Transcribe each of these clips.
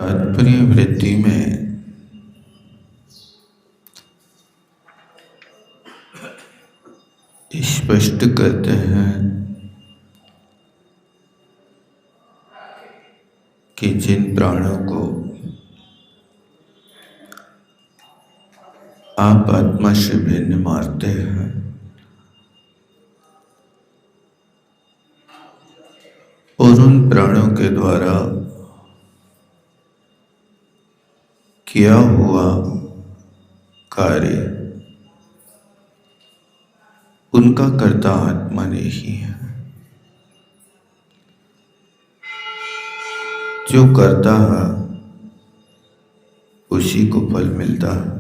तात्पर्य वृत्ति में स्पष्ट करते हैं कि जिन प्राणों को आप आत्मा से भिन्न मारते हैं, और उन प्राणों के द्वारा किया हुआ कार्य उनका कर्ता आत्मा ने ही है। जो करता है उसी को फल मिलता है।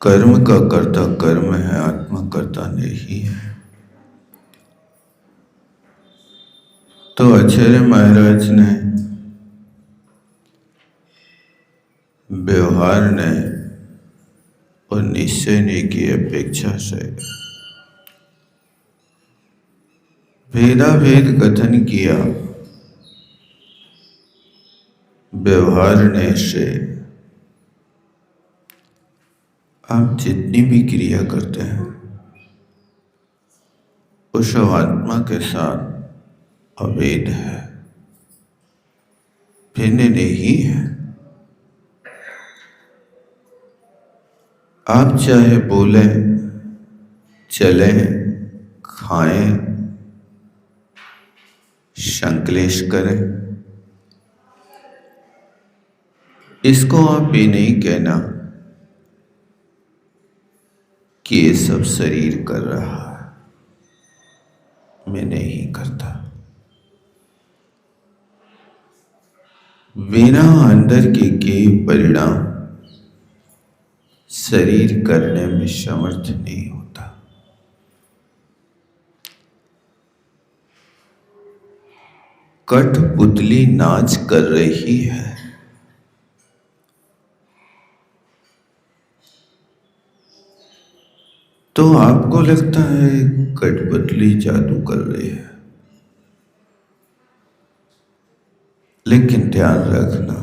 कर्म का कर्ता कर्म है, आत्मा कर्ता नहीं है। तो आचार्य महाराज ने व्यवहार ने और निश्चय ने की अपेक्षा से भेदाभेद कथन किया। व्यवहार ने से आप जितनी भी क्रिया करते हैं उस आत्मा के साथ अभेद है, भिन्न नहीं है। आप चाहे बोलें, चलें, खाएं, संकलेश करें, इसको आप ये नहीं कहना कि ये सब शरीर कर रहा है, मैं नहीं करता। बिना अंदर के परिणाम शरीर करने में समर्थ नहीं होता। कठपुतली नाच कर रही है, तो आपको लगता है कठपुतली जादू कर रही है, लेकिन ध्यान रखना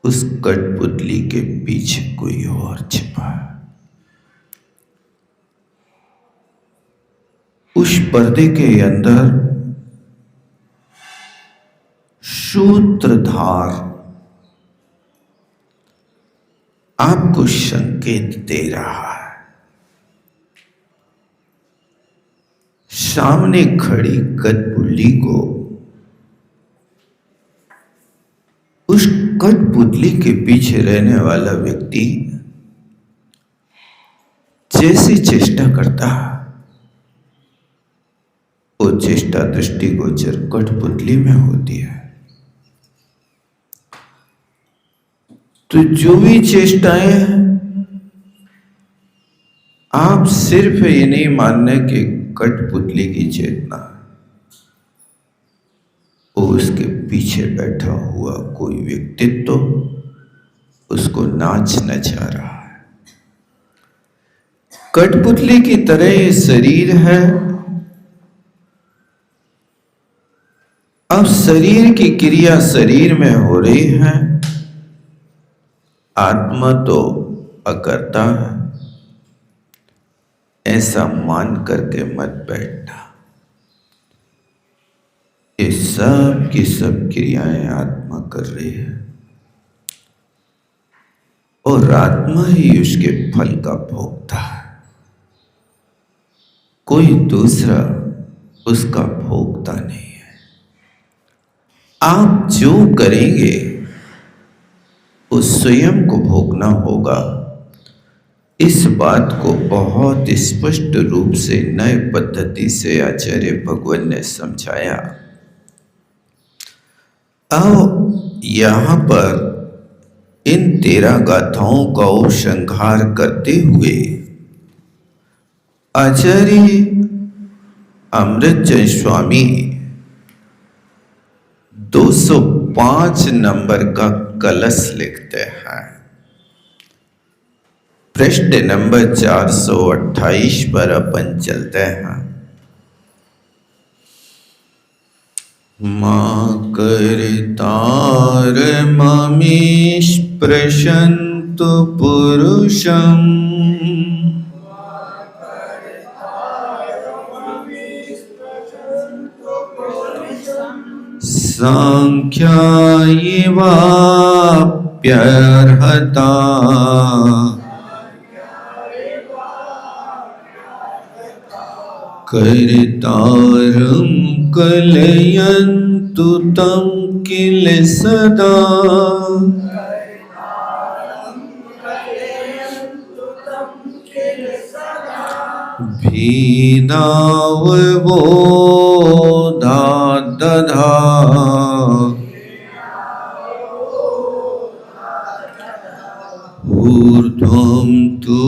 उस कठपुतली के पीछे कोई और छिपा है। उस पर्दे के अंदर सूत्रधार आपको संकेत दे रहा है। सामने खड़ी कठपुतली को उस कठपुतली के पीछे रहने वाला व्यक्ति जैसी चेष्टा करता है, वो चेष्टा दृष्टिगोचर कठपुतली में होती है। तो जो भी चेष्टाएं हैं, आप सिर्फ ये नहीं मानने कि कठपुतली की चेतना, वो उसके पीछे बैठा हुआ कोई व्यक्तित्व उसको नाच नचा रहा है। कठपुतली की तरह ये शरीर है। अब शरीर की क्रिया शरीर में हो रही है, आत्मा तो अकर्ता है, ऐसा मान करके मत बैठना। ये सब की सब क्रियाएं आत्मा कर रही है और आत्मा ही उसके फल का भोगता है, कोई दूसरा उसका भोगता नहीं है। आप जो करेंगे वो स्वयं को भोगना होगा। इस बात को बहुत स्पष्ट रूप से नए पद्धति से आचार्य भगवान ने समझाया। अब यहां पर इन 13 गाथाओं का उपसंहार करते हुए आचार्य अमृतचंद स्वामी 205 नंबर का कलश लिखते हैं। पृष्ठ नंबर 428 पर अपन चलते हैं। मा कर्तारममीश्पृशन्तु पुरुषम् सांख्यायिवाप्यर्हता कर्तारं कलयन्तु तं किल सदा भेदावबोधादधा ऊर्ध्वं तु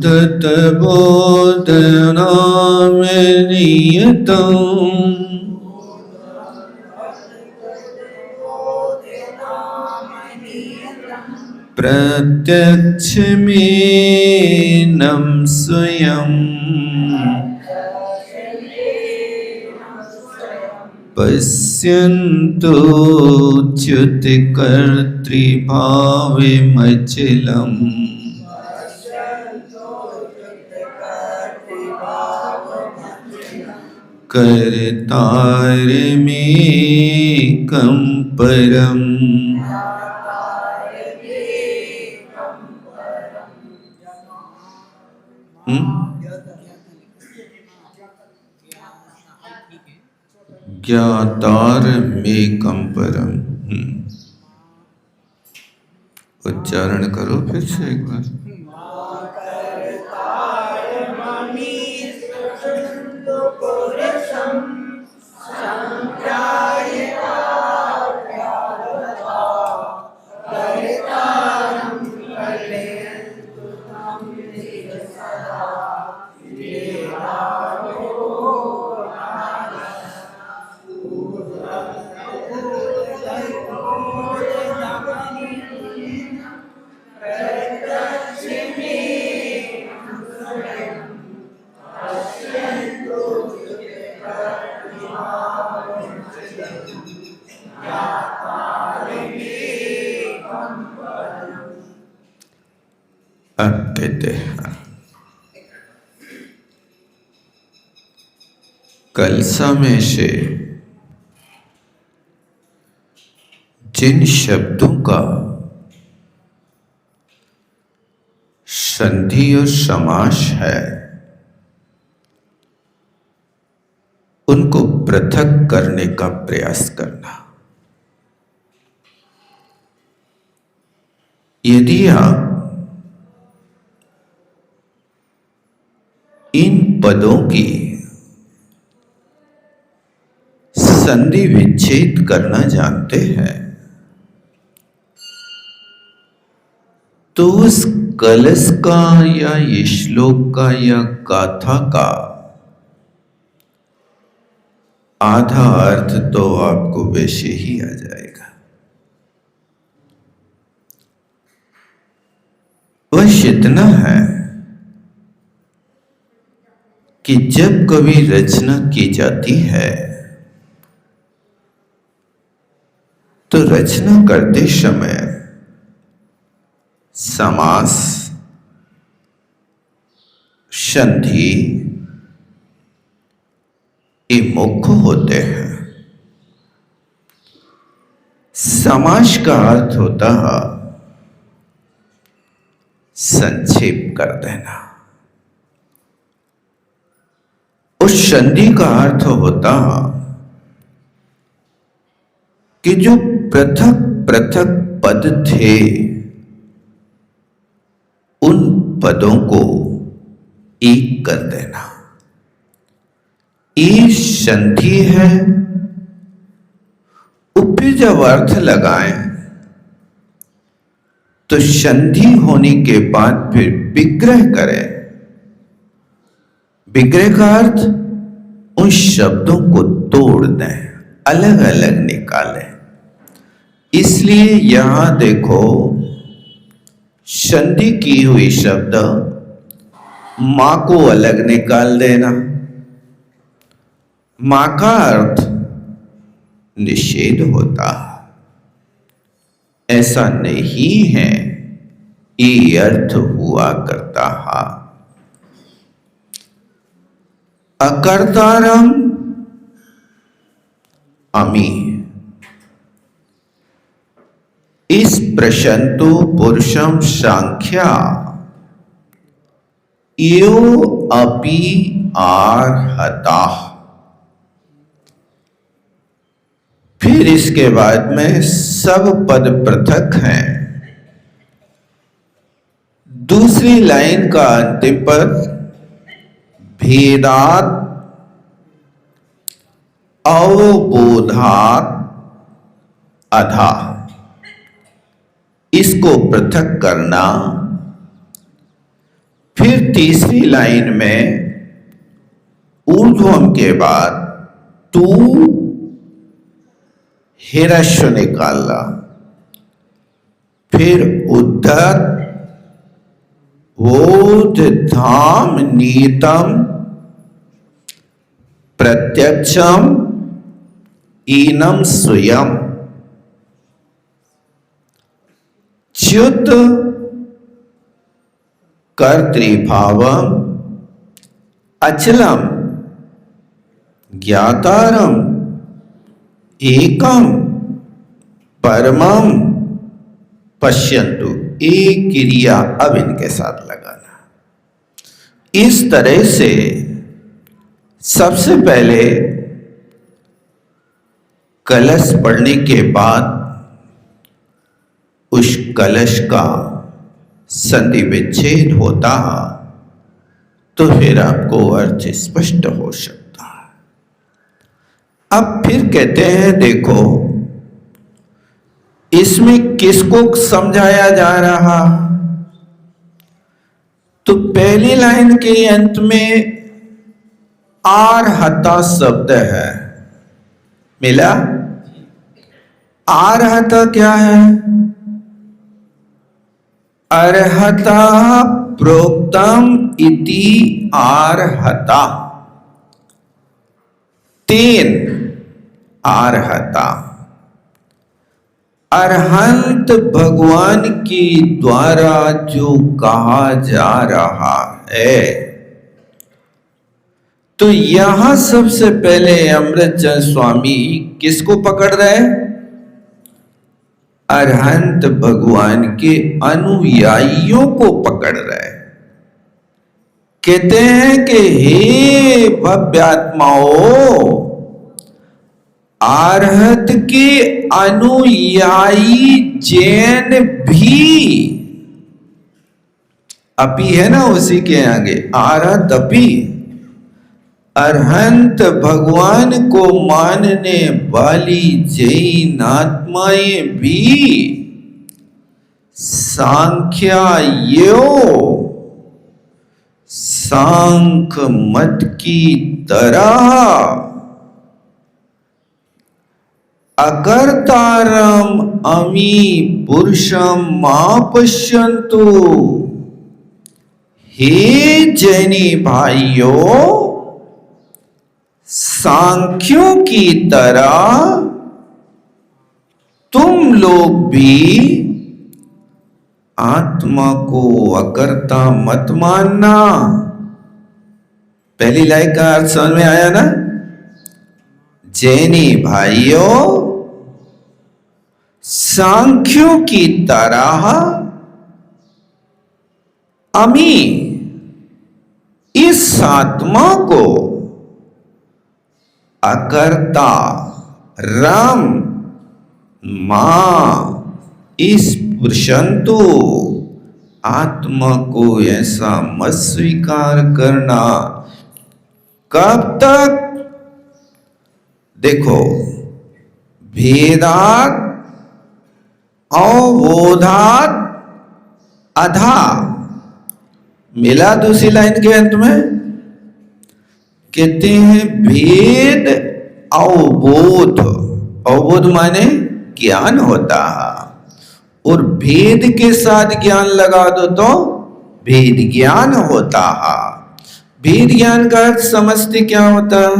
तत्त्वबोधनामनियतम् प्रत्यक्षमेनं स्वयं पश्यन्तो च्युतिकर्तृभावमचलम् कर्तारमेकं परम् ज्ञातारमेकं परम। उच्चारण करो फिर से एक बार। अब कहते हैं कलसा में से जिन शब्दों का संधि और समास है उनको पृथक करने का प्रयास करना। यदि आप इन पदों की संधि विच्छेद करना जानते हैं तो उस कलश का या श्लोक का या गाथा का आधा अर्थ तो आपको वैसे ही आ जाएगा। बस इतना है कि जब कभी रचना की जाती है तो रचना करते समय समास, संधि ये मुख्य होते हैं। समास का अर्थ होता है संक्षेप कर देना, उस संधि का अर्थ होता कि जो पृथक पृथक पद थे उन पदों को एक कर देना। ये संधि है। ऊपर जब अर्थ लगाएं तो संधि होने के बाद फिर विग्रह करें। विग्रह का अर्थ उन शब्दों को तोड़ दें, अलग अलग निकालें। इसलिए यहां देखो संधि की हुई शब्द मां को अलग निकाल देना। मां का अर्थ निषेध होता। ऐसा नहीं है, ये अर्थ हुआ करता है। अकर्तारम अमी। इस प्रशंतो पुरुषम सांख्या यो अपि आर्हता। फिर इसके बाद में सब पद पृथक हैं। दूसरी लाइन का अंतिम पद भेदात अवबोधात अधा। इसको पृथक करना। फिर तीसरी लाइन में ऊर्ध्वम के बाद तू हिरस्व निकालना। फिर उद्धत वोधाम नीतम प्रत्यक्षम ईनम स्वयं च्युत कर्तृभावम अचलम ज्ञातारम एकम परमम पश्यन्तु। एक क्रिया अब इनके साथ लगाना। इस तरह से सबसे पहले कलश पढ़ने के बाद उस कलश का संधि विच्छेद होता, तो फिर आपको अर्थ स्पष्ट हो सकता है। अब फिर कहते हैं, देखो इसमें किसको समझाया जा रहा। तो पहली लाइन के अंत में आर्हता शब्द है, मिला। आर्हता क्या है? अर्हता प्रोक्तम इति आर्हता। तीन आर्हता। अरहंत भगवान के द्वारा जो कहा जा रहा है। तो यहां सबसे पहले अमृतचंद स्वामी किसको पकड़ रहे? अरहंत भगवान के अनुयायियों को पकड़ रहे। कहते हैं कि हे भव्यात्माओं, आर्हत के अनुयायी जैन भी, अपी है ना उसी के आगे, आर्हत अपी, अरहंत भगवान को मानने वाली जैन आत्माएं भी सांख्यायो, सांख मत की तरह अकर्तारम अमी पुरुषम मा पश्यन्तु। हे जैनी भाइयों, सांख्यों की तरह तुम लोग भी आत्मा को अकर्ता मत मानना। पहली लाइन का अर्थ समझ में आया ना? जैनी भाइयों, सांख्यों की तरह अमी, इस आत्मा को अकर्ता राम मां, इस पुरुषंतु आत्मा को ऐसा मत स्वीकार करना। कब तक? देखो, भेदात अवबोधात अधा, मिला दूसरी लाइन के अंत में। कहते हैं भेद अवबोध। अवबोध माने ज्ञान होता है, और भेद के साथ ज्ञान लगा दो तो भेद ज्ञान होता है। भेद ज्ञान का अर्थ समझते क्या होता है?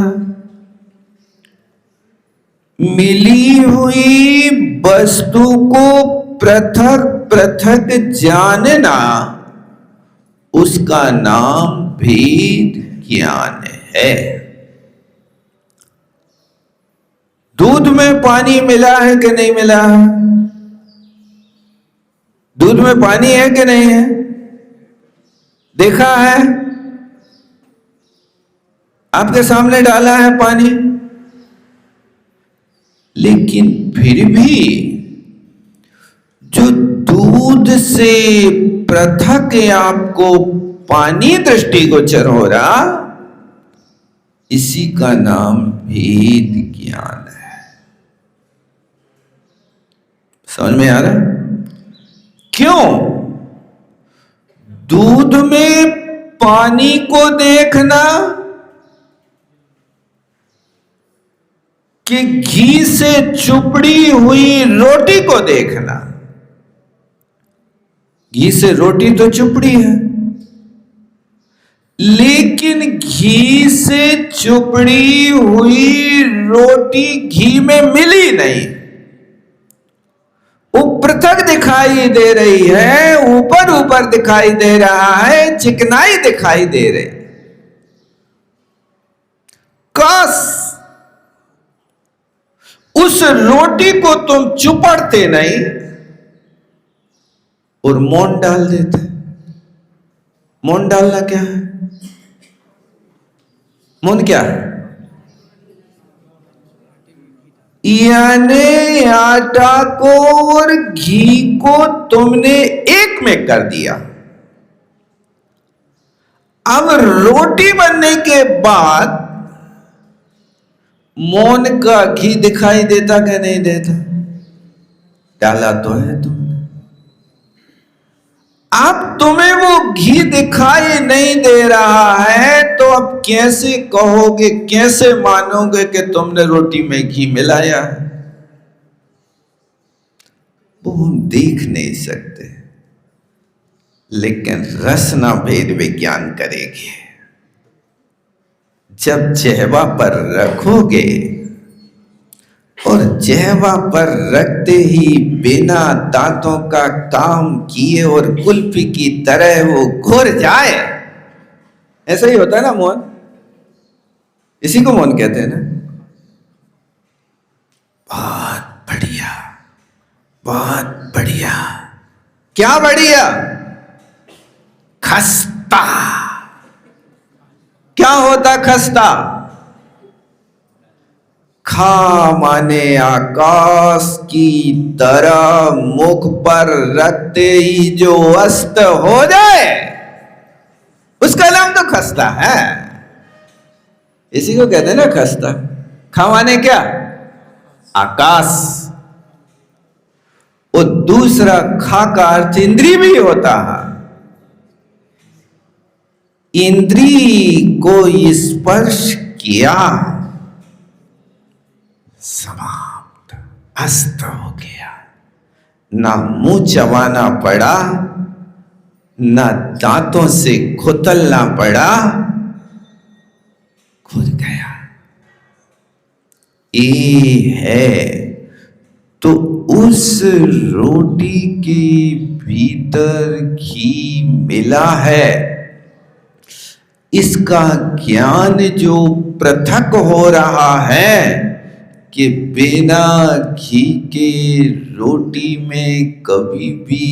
मिली हुई वस्तु को पृथक पृथक जानना, उसका नाम भेद ज्ञान है। दूध में पानी मिला है कि नहीं मिला है? दूध में पानी है कि नहीं है? देखा है? आपके सामने डाला है पानी, लेकिन फिर भी जो दूध से पृथक आपको पानी दृष्टिगोचर हो रहा, इसी का नाम भेद ज्ञान है। समझ में आ रहा है? क्यों? दूध में पानी को देखना कि घी से चुपड़ी हुई रोटी को देखना। घी से रोटी तो चुपड़ी है, लेकिन घी से चुपड़ी हुई रोटी घी में मिली नहीं, वो पृथक दिखाई दे रही है, ऊपर ऊपर दिखाई दे रहा है, चिकनाई दिखाई दे रही। काश उस रोटी को तुम चुपड़ते नहीं और मोन डाल देते। मोन डालना क्या है? मोन क्या है? यानी आटा को और घी को तुमने एक में कर दिया। अब रोटी बनने के बाद मोन का घी दिखाई देता क्या नहीं देता? डाला तो है तुमने। अब तुम्हें वो घी दिखाई नहीं दे रहा है, तो अब कैसे कहोगे, कैसे मानोगे कि तुमने रोटी में घी मिलाया है? वो हम देख नहीं सकते, लेकिन रसना भेद विज्ञान करेगी। जब जिह्वा पर रखोगे और जिह्वा पर रखते ही बिना दांतों का काम किए और कुल्फी की तरह वो घुर जाए, ऐसा ही होता है ना मौन? इसी को मौन कहते हैं ना। बहुत बढ़िया, बहुत बढ़िया। क्या बढ़िया? खस्ता। क्या होता खस्ता? खा माने आकाश की तरह मुख पर रखते ही जो अस्त हो जाए, उसका नाम तो खस्ता है। इसी को कहते हैं ना खस्ता। खा माने क्या? आकाश। और दूसरा खा का अर्थ इंद्री भी होता है। इंद्री को स्पर्श किया, समाप्त, अस्त हो गया। ना मुंह चबाना पड़ा, ना दांतों से खुतलना पड़ा, खुद गया। ये है तो उस रोटी के भीतर घी मिला है, इसका ज्ञान जो पृथक हो रहा है कि बिना घी के रोटी में कभी भी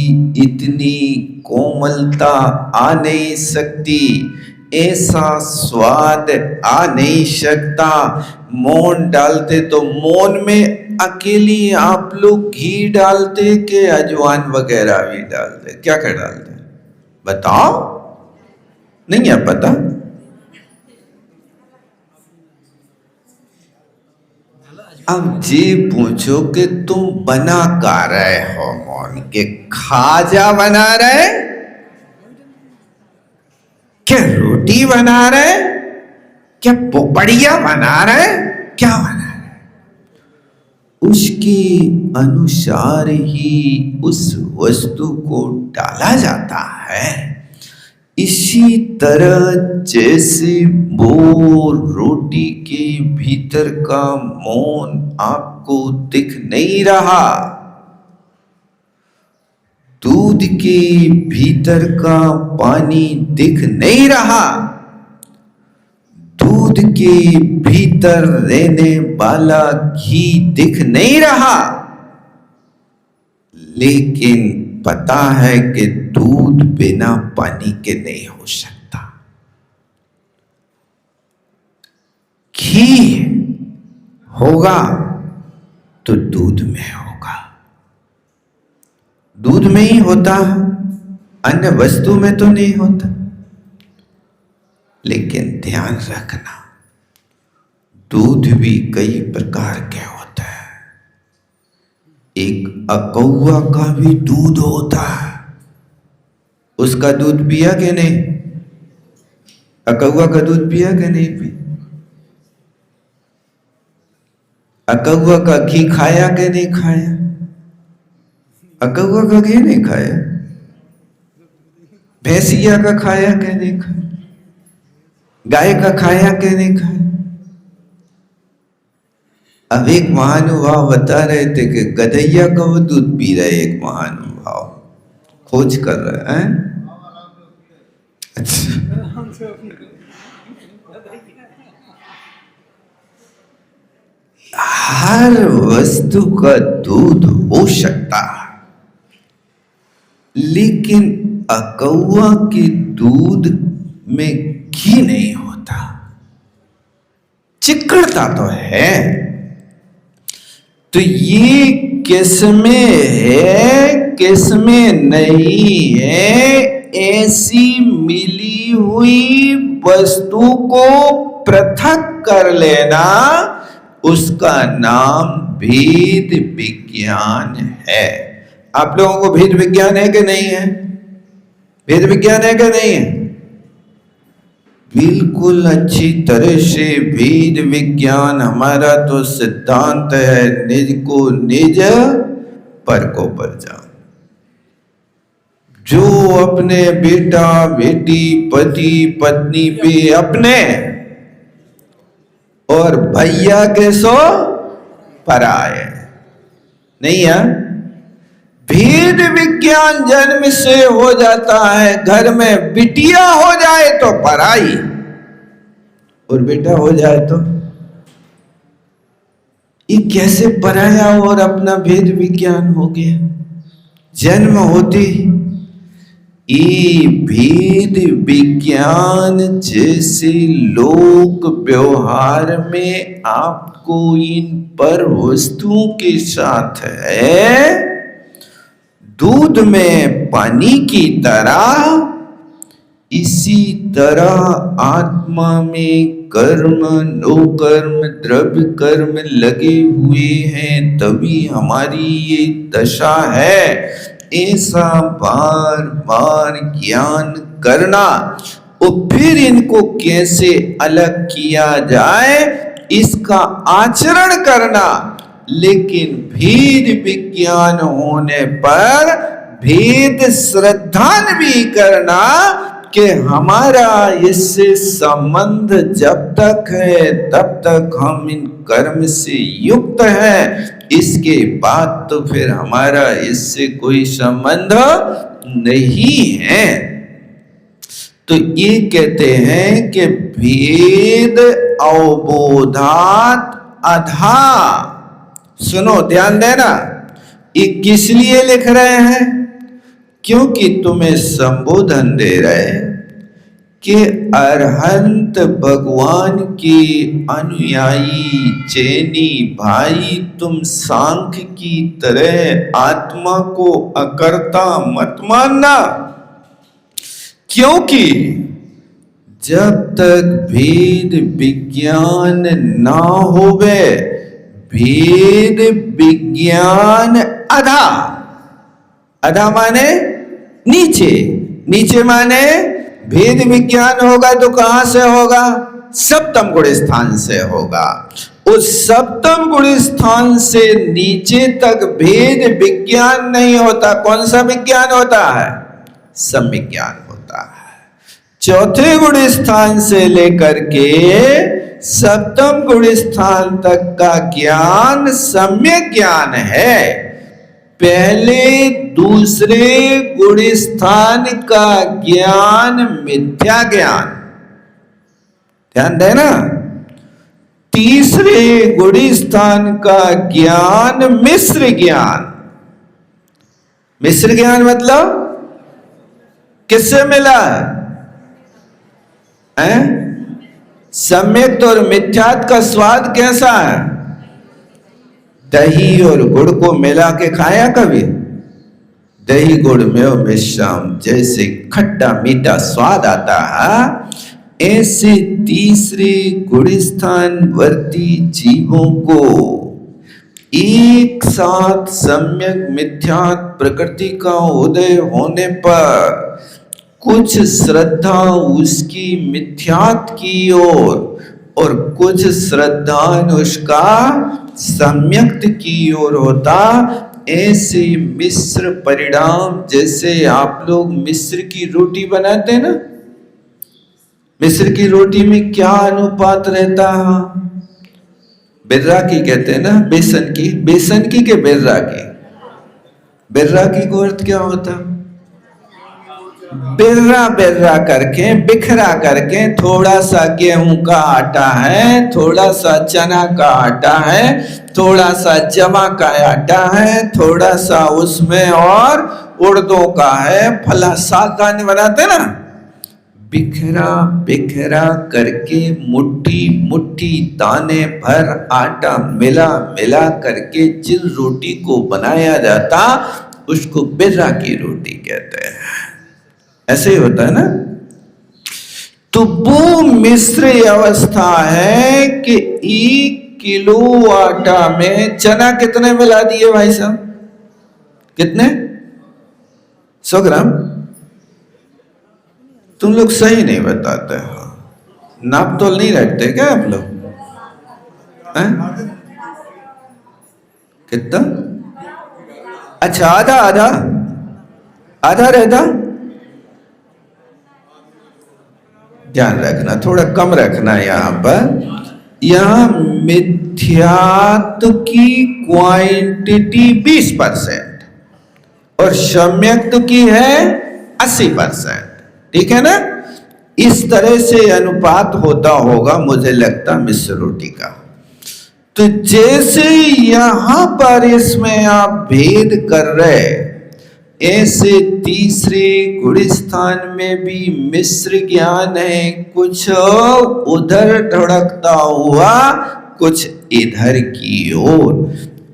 इतनी कोमलता आ नहीं सकती, ऐसा स्वाद आ नहीं सकता। मोन डालते तो मोन में अकेली आप लोग घी डालते कि अजवाइन वगैरह भी डालते? क्या क्या डालते बताओ? नहीं है पता? अब जी पूछो कि तुम बना का रहे हो मौन के? खाजा बना रहे, क्या रोटी बना रहे, क्या पोपड़िया बना रहे, क्या बना रहे? उसके अनुसार ही उस वस्तु को डाला जाता है। इसी तरह जैसे वो रोटी के भीतर का मौन आप आपको दिख नहीं रहा। दूध के भीतर का पानी दिख नहीं रहा। दूध के भीतर रहने वाला घी दिख नहीं रहा, लेकिन पता है कि दूध बिना पानी के नहीं हो सकता। घी होगा तो दूध में होगा, दूध में ही होता, अन्य वस्तु में तो नहीं होता। लेकिन ध्यान रखना, दूध भी कई प्रकार के होते हैं। एक अकौआ का भी दूध होता है। उसका दूध पिया कि नहीं? अकौआ का दूध पिया कि नहीं पिया? अकौआ का घी खाया कि नहीं खाया? अकौआ का घी नहीं खाया? भैंसिया का खाया कि नहीं खाया? गाय का खाया कि नहीं खाया? अब एक महानुभाव बता रहे थे कि गधैया का वो दूध पी रहे, एक महानुभाव खोज कर रहे हैं। अच्छा, हर वस्तु का दूध हो सकता है, लेकिन अकौआ के दूध में घी नहीं होता। चिकड़ता तो है, तो ये किसमें है किसमें नहीं है, ऐसी मिली हुई वस्तु को पृथक कर लेना, उसका नाम भेद विज्ञान है। आप लोगों को भेद विज्ञान है कि नहीं है? भेद विज्ञान है कि नहीं है? बिल्कुल अच्छी तरह से भेद विज्ञान हमारा तो सिद्धांत है, निज को निज पर को पर जान। जो अपने बेटा बेटी पति पत्नी पे अपने और भैया के सो पराए नहीं है। भेद विज्ञान जन्म से हो जाता है। घर में बिटिया हो जाए तो पराई और बेटा हो जाए तो, ये कैसे पराया और अपना भेद विज्ञान हो गया? जन्म होते ये भेद विज्ञान जैसे लोक व्यवहार में आपको इन पर वस्तुओं के साथ है, दूध में पानी की तरह, इसी तरह आत्मा में कर्म नो कर्म द्रव्य कर्म लगे हुए हैं, तभी हमारी ये दशा है। ऐसा बार बार ज्ञान करना और फिर इनको कैसे अलग किया जाए इसका आचरण करना, लेकिन भेद विज्ञान होने पर भेद श्रद्धान भी करना कि हमारा इससे संबंध जब तक है तब तक हम इन कर्म से युक्त हैं, इसके बाद तो फिर हमारा इससे कोई संबंध नहीं है। तो ये कहते हैं कि भेद अवबोधात अधा। सुनो, ध्यान देना, ये किस लिए लिख रहे हैं? क्योंकि तुम्हें संबोधन दे रहे हैं कि अरहंत भगवान के अनुयायी चैनी भाई, तुम सांख्य की तरह आत्मा को अकर्ता मत मानना, क्योंकि जब तक भेद विज्ञान ना होवे, भेद विज्ञान अधा, अधा माने नीचे, नीचे माने भेद विज्ञान होगा तो कहां से होगा? सप्तम गुण स्थान से होगा। उस सप्तम गुण स्थान से नीचे तक भेद विज्ञान नहीं होता। कौन सा विज्ञान होता है? संविज्ञान होता है। चौथे गुण स्थान से लेकर के सप्तम गुण स्थान तक का ज्ञान सम्यक ज्ञान है। पहले दूसरे गुण स्थान का ज्ञान मिथ्या ज्ञान, ध्यान देना। तीसरे गुण स्थान का ज्ञान मिश्र ज्ञान। मिश्र ज्ञान मतलब किससे मिला है? सम्यक और मिथ्यात का स्वाद कैसा है? दही और गुड़ को मिला के खाया कभी? दही गुड़ में मिश्रम जैसे खट्टा मीठा स्वाद आता है, ऐसे तीसरे गुण स्थान वर्ती जीवों को एक साथ सम्यक मिथ्यात प्रकृति का उदय होने पर कुछ श्रद्धा उसकी मिथ्यात की ओर और कुछ श्रद्धा उसका सम्यक्त की ओर होता। ऐसे मिश्र परिणाम, जैसे आप लोग मिश्र की रोटी बनाते हैं ना, मिश्र की रोटी में क्या अनुपात रहता है? बिर्रा की कहते हैं ना, बेसन की के बिर्रा की? बिर्रा की को अर्थ क्या होता? बिर्रा बिर्रा करके, बिखरा करके, थोड़ा सा गेहूं का आटा है, थोड़ा सा चना का आटा है, थोड़ा सा जवा का आटा है, थोड़ा सा उसमें और उड़दों का है, फला साग दाने बनाते ना, बिखरा बिखरा करके मुट्ठी मुट्ठी दाने भर आटा मिला मिला करके जिन रोटी को बनाया जाता उसको बिर्रा की रोटी कहते हैं। ऐसे ही होता है ना। तो वो मिश्र अवस्था है कि 1 किलो आटा में चना कितने मिला दिए भाई साहब? कितने? 100 ग्राम? तुम लोग सही नहीं बताते हो, नाप तोल नहीं रखते क्या आप लोग? कितना? अच्छा, आधा आधा आधा रहता। ध्यान रखना, थोड़ा कम रखना यहाँ पर। यहाँ मिथ्यात की क्वांटिटी 20% और सम्यक्त की है 80%। ठीक है ना? इस तरह से अनुपात होता होगा मुझे लगता मिश्र रोटी का। तो जैसे यहां पर इसमें आप भेद कर रहे, ऐसे तीसरे गुण स्थान में भी मिश्र ज्ञान है, कुछ उधर ढड़कता हुआ कुछ इधर की ओर।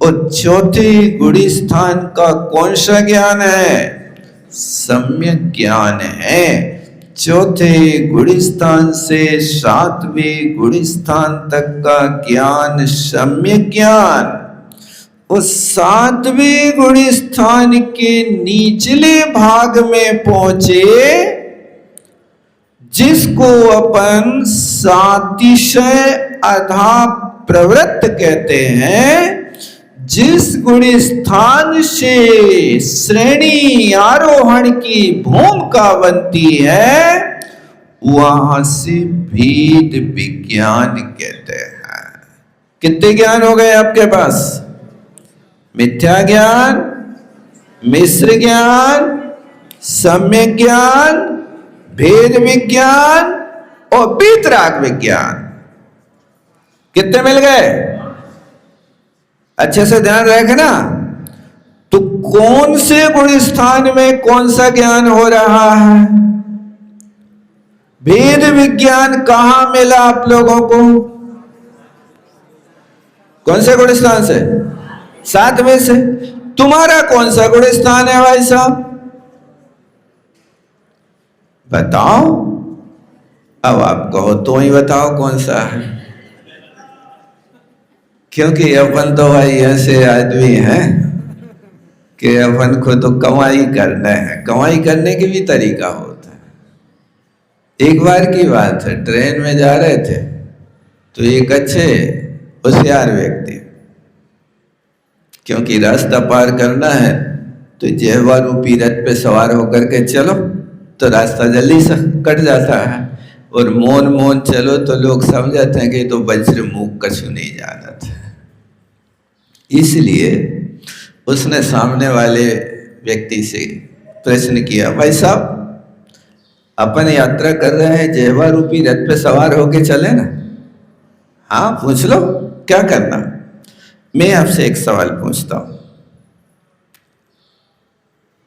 और चौथे गुण स्थान का कौन सा ज्ञान है? सम्यक ज्ञान है। चौथे गुण स्थान से 7वें गुण स्थान तक का ज्ञान सम्यक ज्ञान। उस 7वें गुण स्थान के निचले भाग में पहुंचे, जिसको अपन सातिशय अधा प्रवृत्त कहते हैं, जिस गुण स्थान से श्रेणी आरोहण की भूमिका बनती है, वहां से भेद विज्ञान कहते हैं। कितने ज्ञान हो गए आपके पास? मिथ्या ज्ञान, मिश्र ज्ञान, सम्यक ज्ञान, भेद विज्ञान और वीतराग विज्ञान। कितने मिल गए? अच्छे से ध्यान रखना। तो कौन से गुण स्थान में कौन सा ज्ञान हो रहा है? भेद विज्ञान कहां मिला आप लोगों को? कौन से गुण स्थान से? 7वें से। तुम्हारा कौन सा गुण स्थान है भाई साहब? बताओ। अब आप कहो तो ही बताओ कौन सा है, क्योंकि अपन तो भाई ऐसे आदमी हैं कि अपन को तो कमाई करना है। कमाई करने के भी तरीका होता है। एक बार की बात है, ट्रेन में जा रहे थे तो एक अच्छे होशियार व्यक्ति, क्योंकि रास्ता पार करना है तो जेहवा रूपी रथ पे सवार होकर के चलो तो रास्ता जल्दी से कट जाता है। और मौन मौन चलो तो लोग समझ जाते हैं कि तो वज्र मुख कछु नहीं जाना था। इसलिए उसने सामने वाले व्यक्ति से प्रश्न किया, भाई साहब अपन यात्रा कर रहे हैं, जेहवा रूपी रथ पे सवार होके चले ना? हाँ पूछ लो, क्या करना। मैं आपसे एक सवाल पूछता हूं,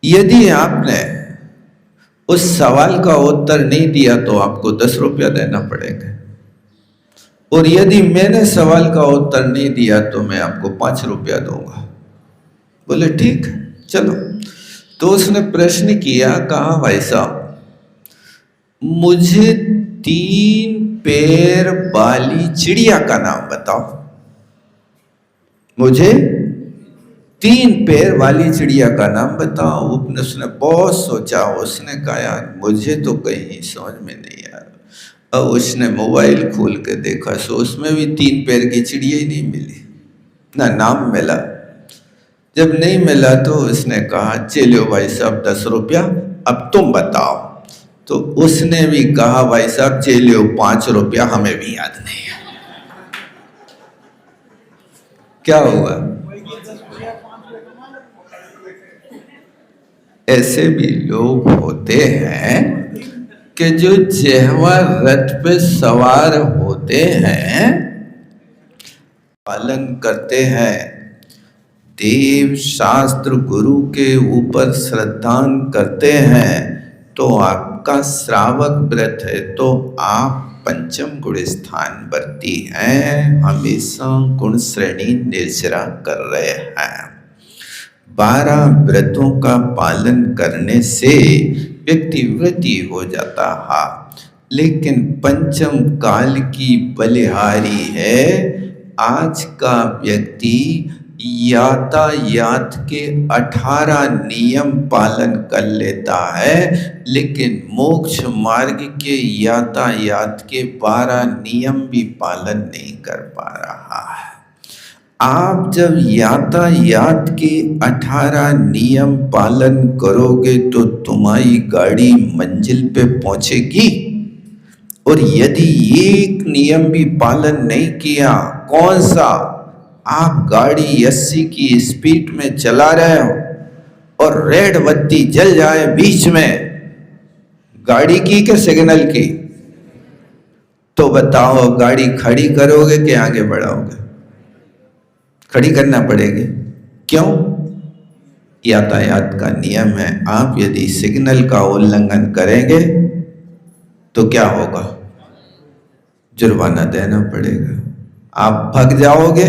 यदि आपने उस सवाल का उत्तर नहीं दिया तो आपको 10 रुपया देना पड़ेगा, और यदि मैंने सवाल का उत्तर नहीं दिया तो मैं आपको 5 रुपया दूंगा। बोले ठीक चलो। तो उसने प्रश्न किया, कहा भाई साहब मुझे 3 पैर वाली चिड़िया का नाम बताओ। मुझे 3 पैर वाली चिड़िया का नाम बताओ। उसने बहुत सोचा, उसने कहा यार मुझे तो कहीं समझ में नहीं आ रहा। अब उसने मोबाइल खोल के देखा, सो उसमें भी 3 पैर की चिड़िया ही नहीं मिली, ना नाम मिला। जब नहीं मिला तो उसने कहा चलो भाई साहब 10 रुपया, अब तुम बताओ। तो उसने भी कहा भाई साहब चलो 5 रुपया, हमें भी याद नहीं है। क्या हुआ? ऐसे भी लोग होते हैं कि जो जेहवा रथ पे सवार होते हैं, पालन करते हैं, देव शास्त्र गुरु के ऊपर श्रद्धा करते हैं, तो आपका श्रावक व्रत है तो आप पंचम गुण स्थान वर्ती हैं, हमेशा गुण श्रेणी निर्जरा कर रहे हैं। 12 व्रतों का पालन करने से व्यक्ति व्रती हो जाता है, लेकिन पंचम काल की बलिहारी है। आज का व्यक्ति यातायात के 18 नियम पालन कर लेता है, लेकिन मोक्ष मार्ग के यातायात के 12 नियम भी पालन नहीं कर पा रहा है। आप जब यातायात के 18 नियम पालन करोगे तो तुम्हारी गाड़ी मंजिल पे पहुंचेगी, और यदि एक नियम भी पालन नहीं किया, कौन सा? आप गाड़ी 80 की स्पीड में चला रहे हो और रेड बत्ती जल जाए बीच में, गाड़ी की के सिग्नल की, तो बताओ गाड़ी खड़ी करोगे कि आगे बढ़ाओगे? खड़ी करना पड़ेगी। क्यों? यातायात का नियम है, आप यदि सिग्नल का उल्लंघन करेंगे तो क्या होगा? जुर्माना देना पड़ेगा। आप भाग जाओगे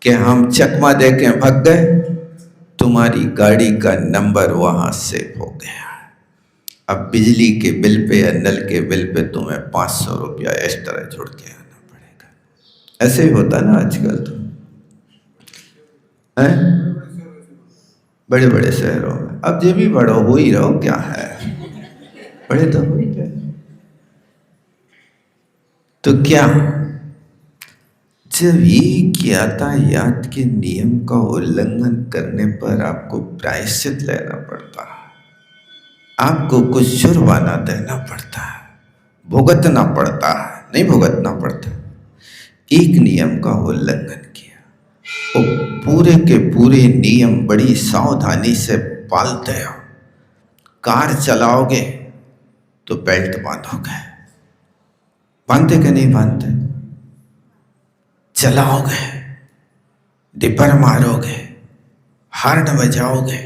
कि हम चकमा दे के भाग गए, तुम्हारी गाड़ी का नंबर वहां सेव हो गया। अब बिजली के बिल पे या नल के बिल पे तुम्हें 500 रुपया एक्स्ट्रा जोड़ के आना पड़ेगा। ऐसे ही होता ना आजकल तो है, बड़े बड़े शहरों में। अब जब भी बड़ो हो ही रहो, क्या है, बड़े तो हो ही गए। तो क्या जब एक यातायात के नियम का उल्लंघन करने पर आपको प्रायश्चित लेना पड़ता है, आपको कुछ जुर्माना देना पड़ता है, भुगतना पड़ता है, नहीं भुगतना पड़ता, एक नियम का उल्लंघन किया, वो पूरे के पूरे नियम बड़ी सावधानी से पालते हो। कार चलाओगे तो बेल्ट बांधोगे, बांधते कि नहीं बांधते? चलाओगे, डिपर मारोगे, हॉर्न बजाओगे,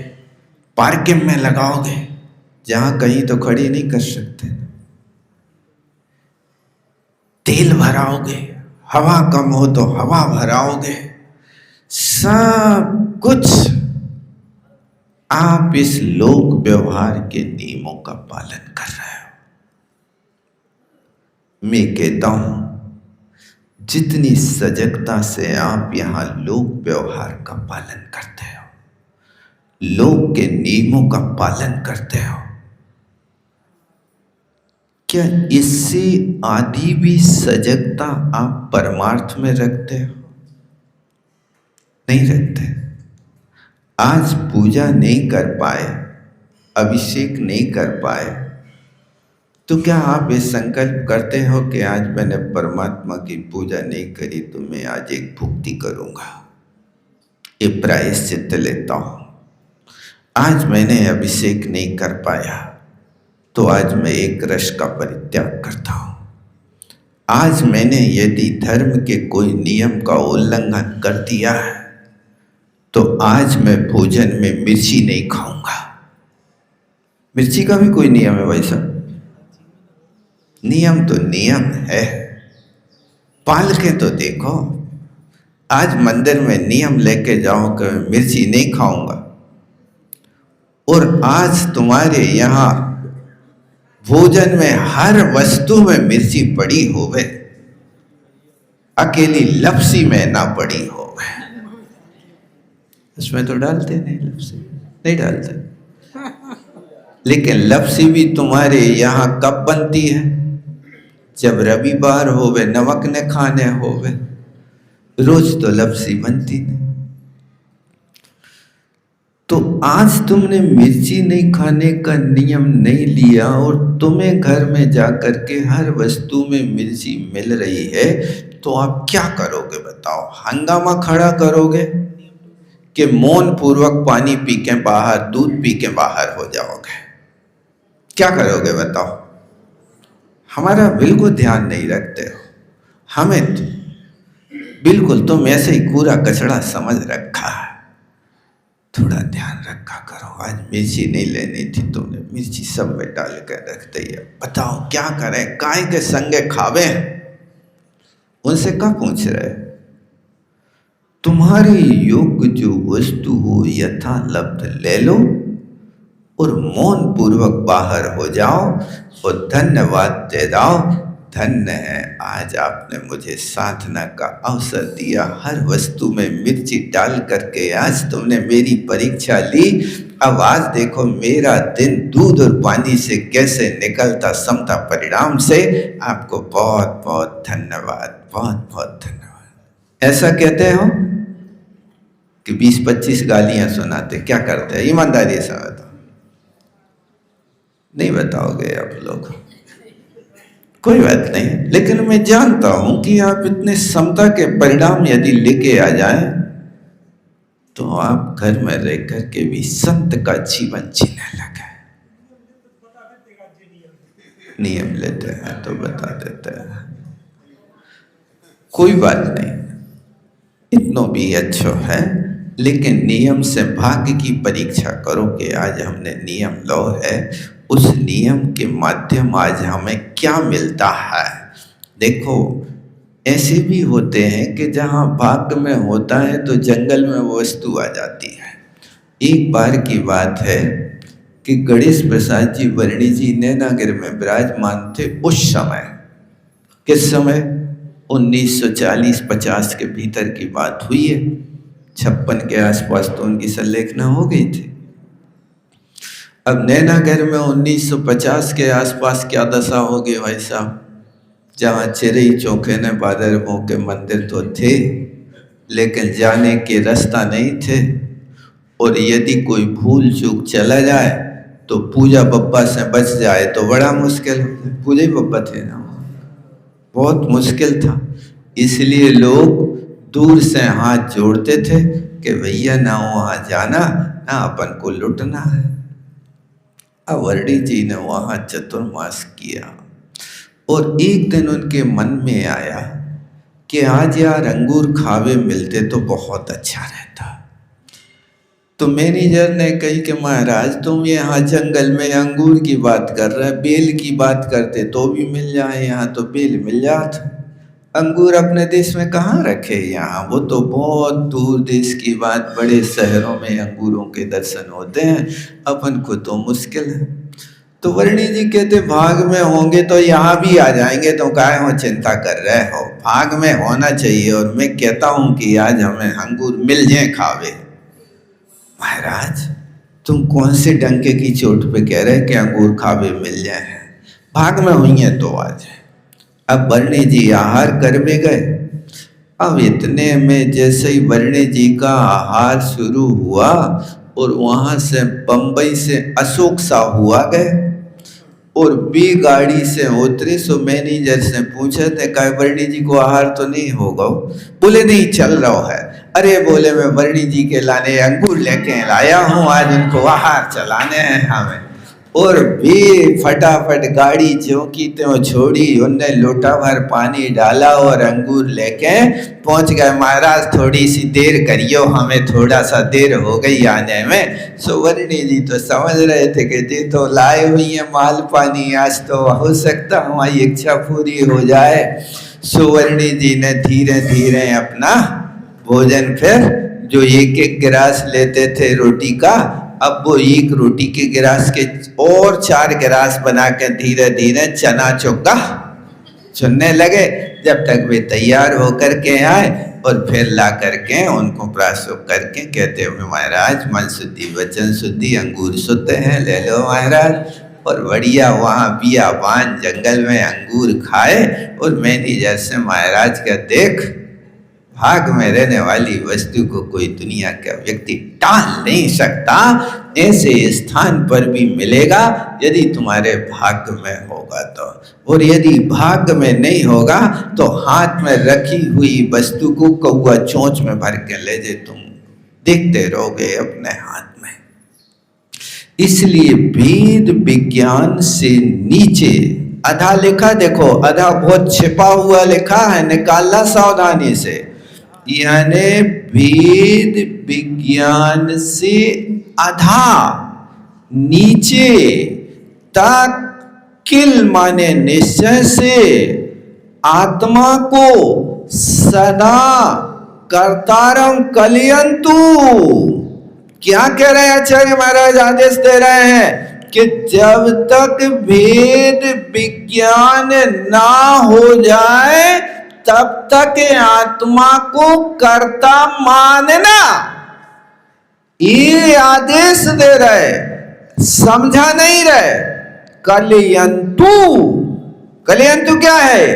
पार्किंग में लगाओगे, जहां कहीं तो खड़ी नहीं कर सकते, तेल भराओगे, हवा कम हो तो हवा भराओगे, सब कुछ आप इस लोक व्यवहार के नियमों का पालन कर रहे हो। मैं कहता हूं जितनी सजगता से आप यहां लोक व्यवहार का पालन करते हो, लोक के नियमों का पालन करते हो, क्या इससे आदि भी सजगता आप परमार्थ में रखते हो? नहीं रखते। आज पूजा नहीं कर पाए, अभिषेक नहीं कर पाए, तो क्या आप ये संकल्प करते हो कि आज मैंने परमात्मा की पूजा नहीं करी तो मैं आज एक भुक्ति करूंगा, ये प्रायश्चित लेता हूं। आज मैंने अभिषेक नहीं कर पाया तो आज मैं एक रस का परित्याग करता हूं। आज मैंने यदि धर्म के कोई नियम का उल्लंघन कर दिया है तो आज मैं भोजन में मिर्ची नहीं खाऊंगा। मिर्ची का भी कोई नियम है भाई साहब? नियम तो नियम है, पाल के तो देखो। आज मंदिर में नियम लेके जाओ कि मिर्ची नहीं खाऊंगा, और आज तुम्हारे यहाँ भोजन में हर वस्तु में मिर्ची पड़ी होवे, अकेली लपसी में ना पड़ी होवे। उसमें तो डालते नहीं, लपसी नहीं डालते। लेकिन लपसी भी तुम्हारे यहाँ कब बनती है? जब रविवार होवे, नमक ने खाने होवे, रोज तो लपसी बनती नहीं। तो आज तुमने मिर्ची नहीं खाने का नियम नहीं लिया और तुम्हें घर में जाकर के हर वस्तु में मिर्ची मिल रही है, तो आप क्या करोगे बताओ? हंगामा खड़ा करोगे कि मौन पूर्वक पानी पी के बाहर, दूध पी के बाहर हो जाओगे? क्या करोगे बताओ? हमारा बिल्कुल ध्यान नहीं रखते हो। हमें तो बिल्कुल तुम ऐसे ही कूड़ा कचड़ा समझ रखा है। थोड़ा ध्यान रखा करो। आज मिर्ची नहीं लेनी थी, तुमने मिर्ची सब में डाल कर रख दी है। बताओ क्या करें? काय के संगे खावे? उनसे क्या पूछ रहे? तुम्हारी योग्य जो वस्तु हो यथा लब्ध ले लो और मौन पूर्वक बाहर हो जाओ और धन्यवाद दे दाओ। धन्य है, आज आपने मुझे साधना का अवसर दिया। हर वस्तु में मिर्ची डाल करके आज तुमने मेरी परीक्षा ली। अब आज देखो मेरा दिन दूध और पानी से कैसे निकलता समता परिणाम से। आपको बहुत बहुत धन्यवाद, बहुत बहुत धन्यवाद। ऐसा कहते हो कि 20-25 गालियां सुनाते? क्या करते हैं? ईमानदारी से बताओ। नहीं बताओगे आप लोग, कोई बात नहीं। लेकिन मैं जानता हूं कि आप इतने समता के परिणाम यदि लेके आ जाएं तो आप घर में रह करके भी संत का जीवन जीने लगे। नियम लेते हैं तो बता देते हैं, कोई बात नहीं, इतना भी अच्छा है। लेकिन नियम से भाग्य की परीक्षा करो कि आज हमने नियम लो है, उस नियम के माध्यम आज हमें क्या मिलता है। देखो ऐसे भी होते हैं कि जहाँ भाग्य में होता है तो जंगल में वो वस्तु आ जाती है। एक बार की बात है कि गणेश प्रसाद जी वर्णी जी नैनागिर में विराजमान थे उस समय। किस समय? 1940-50 के भीतर की बात हुई है। 56 के आसपास तो उनकी संलेखना हो गई थी। अब नैनागिर में 1950 के आसपास क्या दशा हो गई भाई साहब? जहाँ चिरई चौके ने बादरवों के मंदिर तो थे लेकिन जाने के रास्ता नहीं थे, और यदि कोई भूल चूक चला जाए तो पूजा बप्पा से बच जाए तो बड़ा मुश्किल। पूजा ही बप्पा थे ना, बहुत मुश्किल था। इसलिए लोग दूर से हाथ जोड़ते थे कि भैया ना वहाँ जाना ना अपन को लुटना है। अब वर्णी जी ने वहाँ चतुर्मास किया और एक दिन उनके मन में आया कि आज यार अंगूर खावे मिलते तो बहुत अच्छा रहता। तो मैनेजर ने कही कि महाराज तुम यहाँ जंगल में अंगूर की बात कर रहे, बेल की बात करते तो भी मिल जाए, यहाँ तो बेल मिल जाता। अंगूर अपने देश में कहाँ रखे यहाँ, वो तो बहुत दूर देश की बात, बड़े शहरों में अंगूरों के दर्शन होते हैं, अपन को तो मुश्किल है। तो वर्णी जी कहते भाग में होंगे तो यहाँ भी आ जाएंगे, तो काहे हो चिंता कर रहे हो, भाग में होना चाहिए। और मैं कहता हूँ कि आज हमें अंगूर मिल जाए खावे। महाराज तुम कौन से डंके की चोट पे कह रहे कि अंगूर खावे मिल जाए? भाग में हुई है तो आज। अब वर्णी जी आहार कर में गए। अब इतने में जैसे ही वर्णी जी का आहार शुरू हुआ और वहां से बंबई से अशोक साहू आ गए। और बी गाड़ी से उतरे। सो मैनेजर से पूछा थे का वर्णी जी को आहार तो नहीं होगा? बोले नहीं चल रहा है। अरे बोले मैं वर्णी जी के लाने अंगूर लेके लाया हूँ, आज उनको आहार चलाने हैं हमें। और भी फटाफट गाड़ी ज्यों की त्यों छोड़ी, उनने लोटा भर पानी डाला और अंगूर लेके पहुंच गए। महाराज थोड़ी सी देर करियो, हमें थोड़ा सा देर हो गई आने में। सुवर्णी जी तो समझ रहे थे कि ये तो लाए हुई है माल पानी, आज तो हो सकता हमारी इच्छा पूरी हो जाए। सुवर्णी जी ने धीरे धीरे अपना भोजन, फिर जो एक एक गिलास लेते थे रोटी का, अब वो एक रोटी के गिलास के और 4 गिलास बना के धीरे धीरे चना चौका चुनने लगे, जब तक वे तैयार होकर के आए। और फिर ला करके उनको प्राशुक करके कहते हुए महाराज मन शुद्धि वचन शुद्धि, अंगूर शुद्ध हैं, ले लो महाराज। और बढ़िया वहाँ बियाबान जंगल में अंगूर खाए। और मैनेजर से महाराज का देख, भाग में रहने वाली वस्तु को कोई दुनिया का व्यक्ति टाल नहीं सकता, ऐसे स्थान पर भी मिलेगा यदि तुम्हारे भाग्य में होगा तो। और यदि भाग्य में नहीं होगा तो हाथ में रखी हुई वस्तु को कौआ चोंच में भर के ले जाए, तुम देखते रहोगे अपने हाथ में। इसलिए वेद विज्ञान से नीचे आधा लिखा, देखो आधा बहुत छिपा हुआ लिखा है, निकालना सावधानी से। यानी वेद विज्ञान से आधा नीचे तक किल माने निश्चय से आत्मा को सदा कर्तारम कलयंतु। क्या कह रहे हैं आचार्य महाराज? आदेश दे रहे हैं कि जब तक वेद विज्ञान ना हो जाए तब तक आत्मा को कर्ता मानना, ये आदेश दे रहे, समझा नहीं रहे। कलयंतु, कलयंतु क्या है?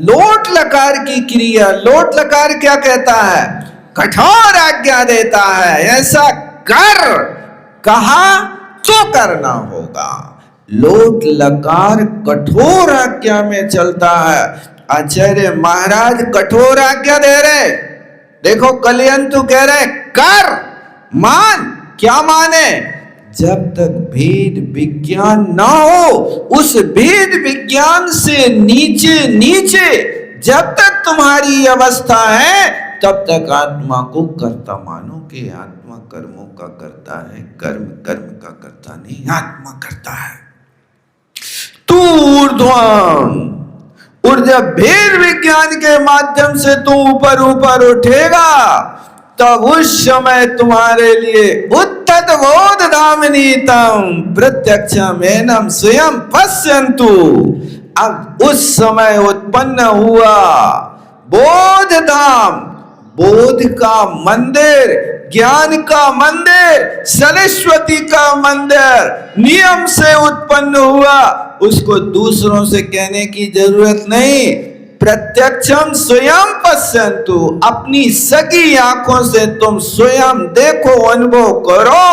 लोट लकार की क्रिया। लोट लकार क्या कहता है? कठोर आज्ञा देता है, ऐसा कर, कहा तो करना होगा। लोट लकार कठोर आज्ञा में चलता है। आचार्य महाराज कठोर आज्ञा दे रहे, देखो कलयंतु कह रहे कर, मान। क्या माने? जब तक भेद विज्ञान ना हो, उस भेद विज्ञान से नीचे नीचे जब तक तुम्हारी अवस्था है तब तक आत्मा को कर्ता मानो कि आत्मा कर्मों का करता है, कर्म कर्म का करता नहीं, आत्मा करता है। तू ऊर्ध्वं, और जब भेद विज्ञान के माध्यम से तू ऊपर ऊपर उठेगा तब उस समय तुम्हारे लिए उत्तत बोध धामनीतम प्रत्यक्षमेनम स्वयं पश्यन्तु। अब उस समय उत्पन्न हुआ बोध धाम, बोध का मंदिर, ज्ञान का मंदिर, सरस्वती का मंदिर नियम से उत्पन्न हुआ। उसको दूसरों से कहने की जरूरत नहीं, प्रत्यक्षम स्वयं पश्यन्तु, अपनी सगी आंखों से तुम स्वयं देखो, अनुभव करो।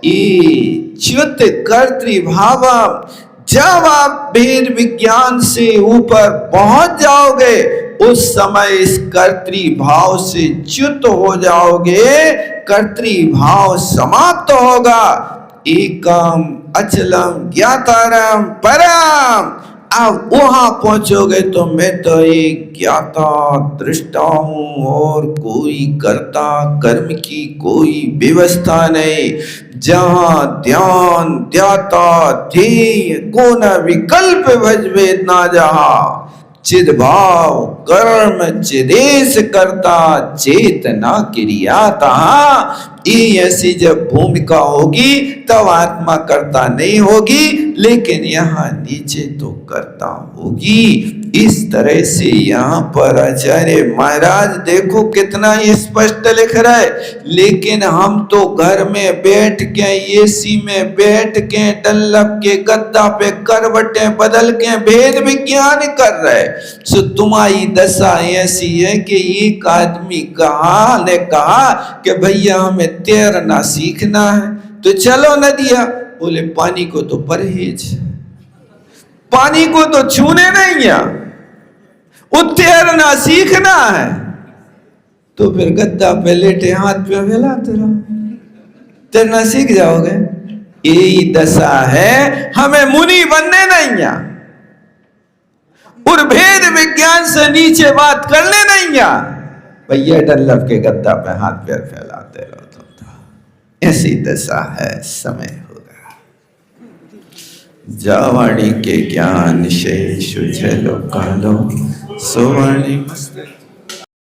ये च्युत कर्तृभावम, जब आप भेद विज्ञान से ऊपर पहुंच जाओगे उस समय इस कर्तृभाव से च्युत हो जाओगे, कर्तृभाव समाप्त होगा। एकम अचलम ज्ञातारम परम। अब वहां पहुंचोगे तो मैं तो एक ज्ञाता दृष्टा हूं और कोई कर्ता कर्म की कोई व्यवस्था नहीं। जहां ध्यान ध्याता ध्येय को न विकल्प भजवेद ना जहा, चिद भाव कर्म चिदेश करता चेतना क्रिया तहा। ये ऐसी जब भूमिका होगी तब आत्मा करता नहीं होगी, लेकिन यहाँ नीचे तो करता होगी। इस तरह से यहाँ पर आचार्य महाराज देखो कितना स्पष्ट लिख रहा है। लेकिन हम तो घर में बैठ के एसी में बैठ के डल्लब के गद्दा पे करवटें बदल के भेद विज्ञान कर रहे। सो तुम्हारी दशा ऐसी है कि एक आदमी ने कहा कि भैया हमें तैरना सीखना है तो चलो नदिया। बोले पानी को तो परहेज, पानी को तो छूने नहीं है, तैरना सीखना है, तो फिर गद्दा पे लेटे हाथ पे फैलाते रहो, तैरना सीख जाओगे। यही दशा है, हमें मुनि बनने नहीं है, और भेद विज्ञान से नीचे बात करने नहीं है। भैया डल्लभ के गद्दा पे हाथ पैर फैलाते रहो तो ऐसी दशा है, समय होगा। जावाणी के ज्ञान से सुझलो कालो सोवाणी